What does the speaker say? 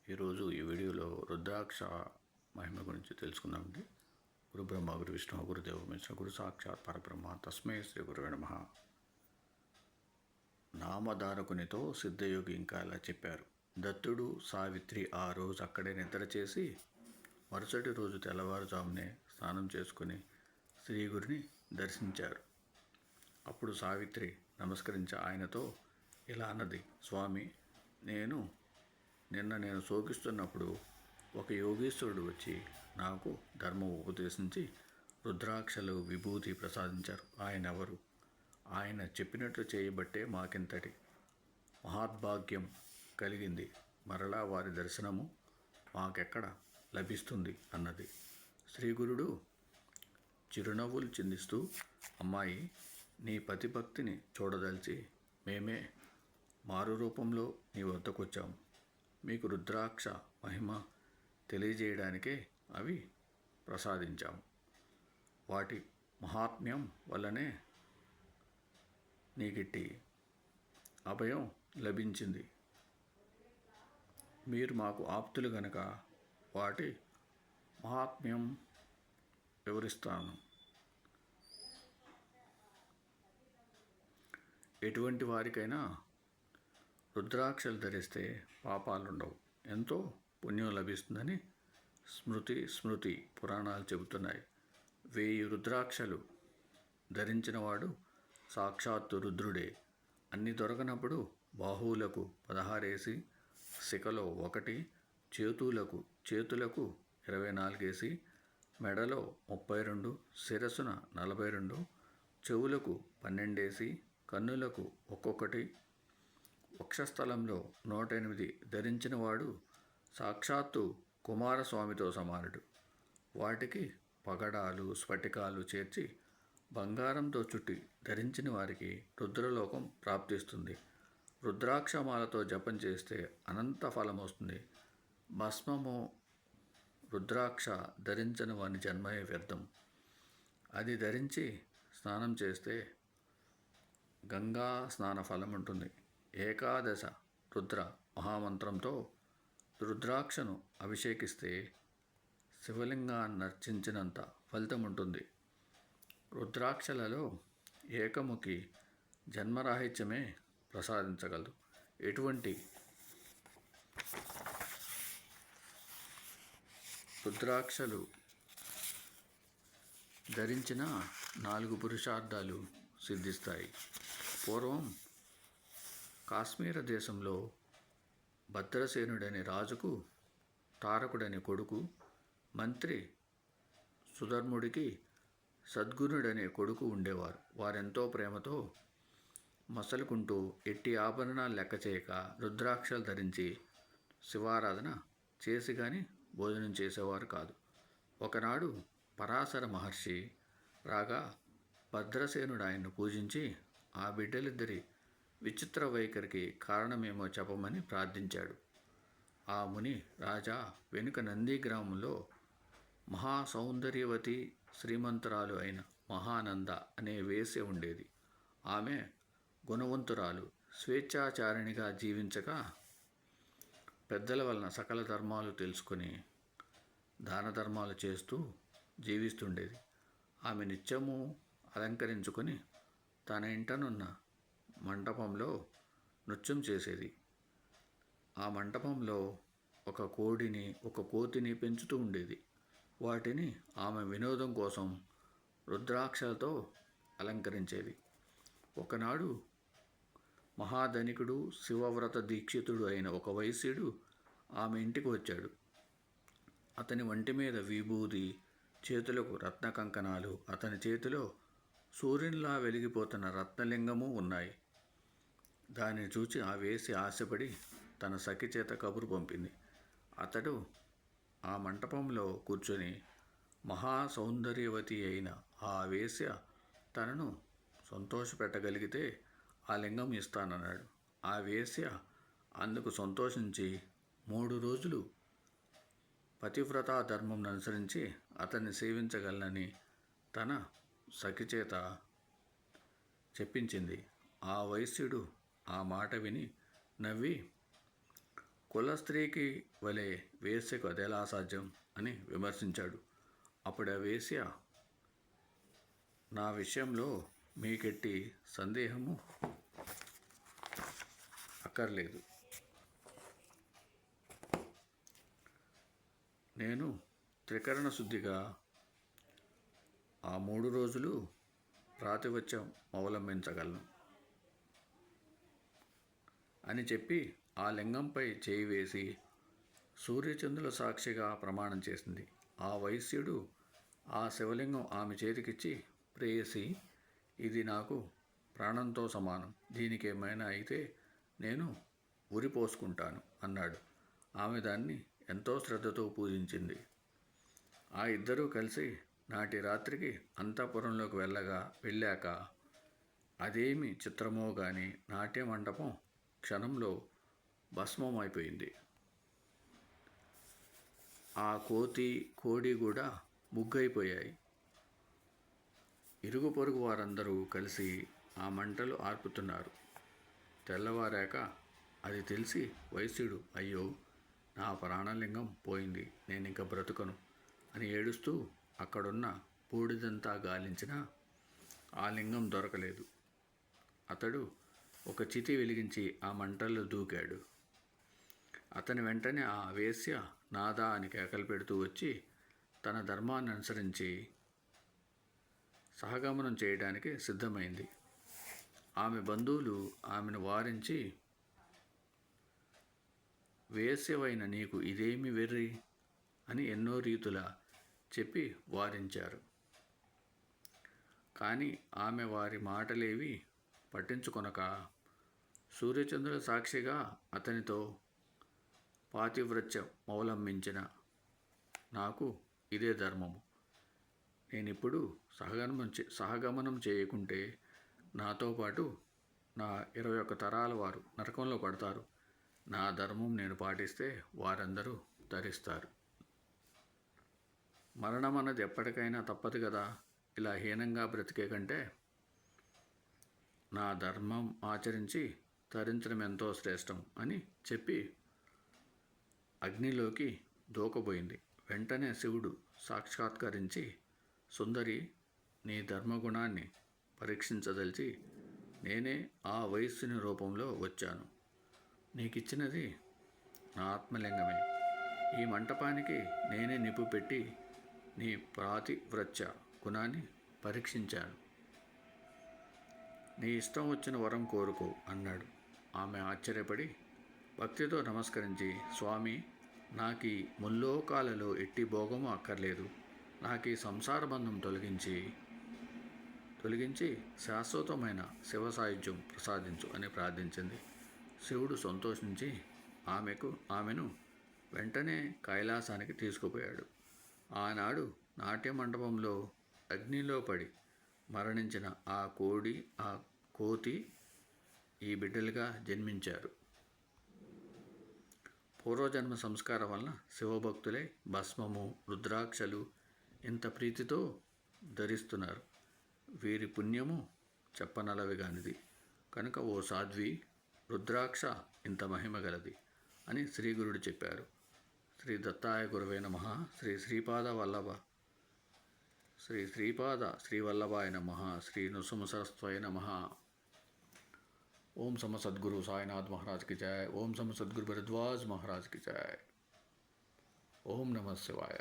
ఈరోజు ఈ వీడియోలో రుద్రాక్ష మహిమ గురించి తెలుసుకుందామండి. గురు బ్రహ్మ గురు విష్ణు గురుదేవ మిశ్ర గురు సాక్షాత్ పరబ్రహ్మ తస్మై శ్రీ గురువే నమః. నామధారకునితో సిద్ధయోగి ఇంకా ఇలా చెప్పారు. దత్తుడు సావిత్రి ఆ రోజు అక్కడే నిద్ర చేసి మరుసటి రోజు తెల్లవారుజామునే స్నానం చేసుకుని శ్రీగురిని దర్శించారు. అప్పుడు సావిత్రి నమస్కరించి ఆయనతో ఇలా అన్నది, స్వామి, నిన్న శోకిస్తున్నప్పుడు ఒక యోగీశ్వరుడు వచ్చి నాకు ధర్మం ఉపదేశించి రుద్రాక్షలు విభూతి ప్రసాదించారు. ఆయన ఎవరు? ఆయన చెప్పినట్లు చేయబట్టే మాకింతటి మహాద్భాగ్యం కలిగింది. మరలా వారి దర్శనము మాకెక్కడ లభిస్తుంది అన్నది. శ్రీగురుడు చిరునవ్వులు చిందిస్తూ, అమ్మాయి, నీ పతిభక్తిని చూడదలిచి మేమే మారు రూపంలో నీ వద్దకొచ్చాము. మీకు రుద్రాక్ష మహిమ తెలియజేయడానికే అవి ప్రసాదించాము. వాటి మహాత్మ్యం వల్లనే నీకిట్టి అభయం లభించింది. మీరు మాకు ఆప్తులు గనక వాటి మహాత్మ్యం వివరిస్తాను. ఎటువంటి వారికైనా రుద్రాక్షలు ధరిస్తే పాపాలుండవు, ఎంతో పుణ్యం లభిస్తుందని స్మృతి పురాణాలు చెబుతున్నాయి. 1000 రుద్రాక్షలు ధరించినవాడు సాక్షాత్తు రుద్రుడే. అన్ని దొరకనప్పుడు బాహువులకు 16 వేసి, శిఖలో 1, చేతులకు 24 వేసి, మెడలో 32, శిరస్సున 42, చెవులకు 12 వేసి, కన్నులకు ఒక్కొక్కటి, వక్షస్థలంలో 108 ధరించినవాడు సాక్షాత్తు కుమారస్వామితో సమానుడు. వాటికి పగడాలు, స్ఫటికాలు చేర్చి బంగారంతో చుట్టి ధరించిన వారికి రుద్రలోకం ప్రాప్తిస్తుంది. రుద్రాక్షమాలతో జపం చేస్తే అనంత ఫలం వస్తుంది. భస్మము రుద్రాక్ష ధరించిన వాని జన్మయే వ్యర్థం. అది ధరించి స్నానం చేస్తే గంగా స్నాన ఫలం ఉంటుంది. ఏకాదశ రుద్ర మహామంత్రంతో రుద్రాక్షను అభిషేకిస్తే శివలింగాన్ని అర్చించినంత ఫలితం ఉంటుంది. రుద్రాక్షలలో ఏకముఖి జన్మరాహిత్యమే ప్రసాదించగలదు. ఎటువంటి రుద్రాక్షలు ధరించిన 4 పురుషార్థాలు సిద్ధిస్తాయి. పూర్వం కాశ్మీర దేశంలో భద్రసేనుడనే రాజుకు తారకుడనే కొడుకు, మంత్రి సుధర్ముడికి సద్గుణుడనే కొడుకు ఉండేవారు. వారెంతో ప్రేమతో మసలుకుంటూ ఎట్టి ఆభరణాలు లెక్క చేయక రుద్రాక్షలు ధరించి శివారాధన చేసి కానీ భోజనం చేసేవారు కాదు. ఒకనాడు పరాశర మహర్షి రాగా భద్రసేనుడు ఆయన్ను పూజించి ఆ బిడ్డలిద్దరి విచిత్ర వైఖరికి కారణమేమో చెప్పమని ప్రార్థించాడు. ఆ ముని, రాజా, వెనుక నంది గ్రామంలో మహాసౌందర్యవతి శ్రీమంతురాలు అయిన మహానంద అనే వేశ్య ఉండేది. ఆమె గుణవంతురాలు, స్వేచ్ఛాచారిణిగా జీవించక పెద్దల వలన సకల ధర్మాలు తెలుసుకొని దాన ధర్మాలు చేస్తూ జీవిస్తుండేది. ఆమె నిత్యము అలంకరించుకొని తన ఇంటనున్న మంటపంలో నృత్యం చేసేది. ఆ మంటపంలో ఒక కోడిని, ఒక కోతిని పెంచుతూ ఉండేది. వాటిని ఆమె వినోదం కోసం రుద్రాక్షలతో అలంకరించేది. ఒకనాడు మహాధనికుడు, శివవ్రత దీక్షితుడు అయిన ఒక వైశ్యుడు ఆమె ఇంటికి వచ్చాడు. అతని వంటి మీద విభూది, చేతులకు రత్న కంకణాలు, అతని చేతిలో సూర్యునిలా వెలిగిపోతున్న రత్నలింగము ఉన్నాయి. దానిని చూచి ఆ వేసి ఆశపడి తన సఖి చేత కబురు పంపింది. అతడు ఆ మంటపంలో కూర్చొని మహాసౌందర్యవతి అయిన ఆ వేశ్య తనను సంతోషపెట్టగలిగితే ఆ లింగం ఇస్తానన్నాడు. ఆ వేశ్య అందుకు సంతోషించి 3 రోజులు పతివ్రతా ధర్మం అనుసరించి అతన్ని సేవించగలనని తన సఖి చేత చెప్పించింది. ఆ వైశ్యుడు ఆ మాట విని నవ్వి కుల స్త్రీకి వలె వేశ్యకు అదెలా సాధ్యం అని విమర్శించాడు. అప్పుడు ఆ వేశ్య, నా విషయంలో మీకెట్టి సందేహము అక్కర్లేదు. నేను త్రికరణ శుద్ధిగా ఆ 3 రోజులు ప్రాతిపత్యం అవలంబించగలను అని చెప్పి ఆ లింగంపై చేయి వేసి సూర్యచంద్రుల సాక్షిగా ప్రమాణం చేసింది. ఆ వైశ్యుడు ఆ శివలింగం ఆమె చేతికిచ్చి, ప్రేయసి, ఇది నాకు ప్రాణంతో సమానం, దీనికి ఏమైనా అయితే నేను ఉరిపోసుకుంటాను అన్నాడు. ఆమె దాన్ని ఎంతో శ్రద్ధతో పూజించింది. ఆ ఇద్దరూ కలిసి నాటి రాత్రికి అంతఃపురంలోకి వెళ్ళాక అదేమి చిత్రమో గాని నాట్య మండపం క్షణంలో భస్మం అయిపోయింది. ఆ కోడి కూడా ముగ్గైపోయాయి. ఇరుగు పొరుగు వారందరూ కలిసి ఆ మంటలు ఆర్పుతున్నారు. తెల్లవారాక అది తెలిసి వైశ్యుడు, అయ్యో, నా ప్రాణలింగం పోయింది, నేనింక బ్రతుకను అని ఏడుస్తూ అక్కడున్న బూడిదంతా గాలించినా ఆ లింగం దొరకలేదు. అతడు ఒక చితి వెలిగించి ఆ మంటల్లో దూకాడు. అతని వెంటనే ఆ వేశ్య నాదా అని కేకలు పెడుతూ వచ్చి తన ధర్మాన్ని అనుసరించి సహగమనం చేయడానికి సిద్ధమైంది. ఆమె బంధువులు ఆమెను వారించి, వేశ్యవైన నీకు ఇదేమి వెర్రి అని ఎన్నో రీతులా చెప్పి వారించారు. కానీ ఆమె వారి మాటలేవి పట్టించుకొనక సూర్యచంద్రుల సాక్షిగా అతనితో పాతివ్రత్యం అవలంబించిన నాకు ఇదే ధర్మము. నేనిప్పుడు సహగమనం చేయకుంటే నాతో పాటు నా 21 తరాల వారు నరకంలో పడతారు. నా ధర్మం నేను పాటిస్తే వారందరూ తరిస్తారు. మరణం అన్నది ఎప్పటికైనా తప్పదు కదా. ఇలా హీనంగా బ్రతికే కంటే నా ధర్మం ఆచరించి తరించడం ఎంతో శ్రేష్టం అని చెప్పి అగ్నిలోకి దూకబోయింది. వెంటనే శివుడు సాక్షాత్కరించి, సుందరి, నీ ధర్మగుణాన్ని పరీక్షించదలిచి నేనే ఆ వయస్సుని రూపంలో వచ్చాను. నీకిచ్చినది నా ఆత్మలింగమే. ఈ మంటపానికి నేనే నిప్పు పెట్టి నీ పాతివ్రత్య గుణాన్ని పరీక్షించాను. నీ ఇష్టం వచ్చిన వరం కోరుకో అన్నాడు. ఆమె ఆశ్చర్యపడి భక్తితో నమస్కరించి, స్వామి, నాకీ ముల్లోకాలలో ఎట్టి భోగము అక్కర్లేదు. నాకీ సంసార బంధం తొలగించి శాశ్వతమైన శివ సాయుధ్యం ప్రసాదించు అని ప్రార్థించింది. శివుడు సంతోషించి ఆమెను వెంటనే కైలాసానికి తీసుకుపోయాడు. ఆనాడు నాట్య మండపంలో అగ్నిలో పడి మరణించిన ఆ కోతి ఈ బిడ్డలుగా జన్మించారు. పూర్వజన్మ సంస్కారం వలన శివభక్తులే భస్మము, రుద్రాక్షలు ఇంత ప్రీతితో ధరిస్తున్నారు. వీరి పుణ్యము చెప్పనలవిగానిది. కనుక ఓ సాధ్వి, రుద్రాక్ష ఇంత మహిమ గలది అని శ్రీగురుడు చెప్పారు. శ్రీ దత్తాయ గురవే నమః. శ్రీ శ్రీవల్లభాయ నమః. శ్రీ నృసింహసరస్వయ నమః. ओम सम सद्गुरु साईनाथ महाराज की जय. ओम सम सद्गुरु भरद्वाज महाराज की जय. ओम नमः शिवाय.